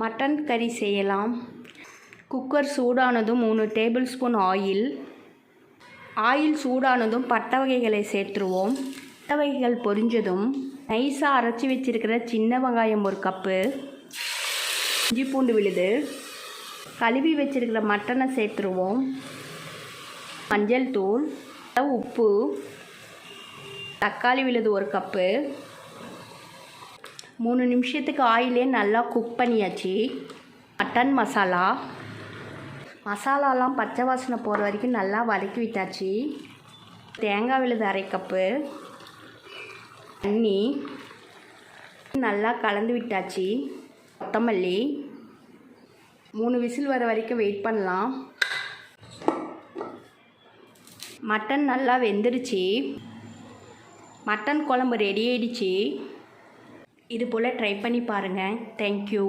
Mutton கறி செய்யலாம். Cooker சூடானதும் 3 டேபிள் ஸ்பூன் ஆயில் சூடானதும் பட்டை வகைகளை சேர்த்துருவோம். பட்டை வகைகள் பொரிஞ்சதும் நைஸாக அரைச்சி வச்சிருக்கிற சின்ன வெங்காயம் 1 கப்பு, இஞ்சி பூண்டு விழுது, கழுவி வச்சிருக்கிற மட்டனை சேர்த்துருவோம். மஞ்சள் தூள், உப்பு, தக்காளி விழுது 1 கப்பு. 3 நிமிஷத்துக்கு ஆயிலே நல்லா குக் பண்ணியாச்சு. மட்டன் மசாலாலாம் பச்சை வாசனை போகிற வரைக்கும் நல்லா வதக்கி விட்டாச்சு. தேங்காய் விழுது 1/2 கப்பு, தண்ணி நல்லா கலந்து விட்டாச்சு. கொத்தமல்லி 3 விசில் வர வரைக்கும் வெயிட் பண்ணலாம். மட்டன் நல்லா வெந்துடுச்சு. மட்டன் குழம்பு ரெடி ஆயிடுச்சு. இது போல் ட்ரை பண்ணி பாருங்கள். தேங்க்யூ.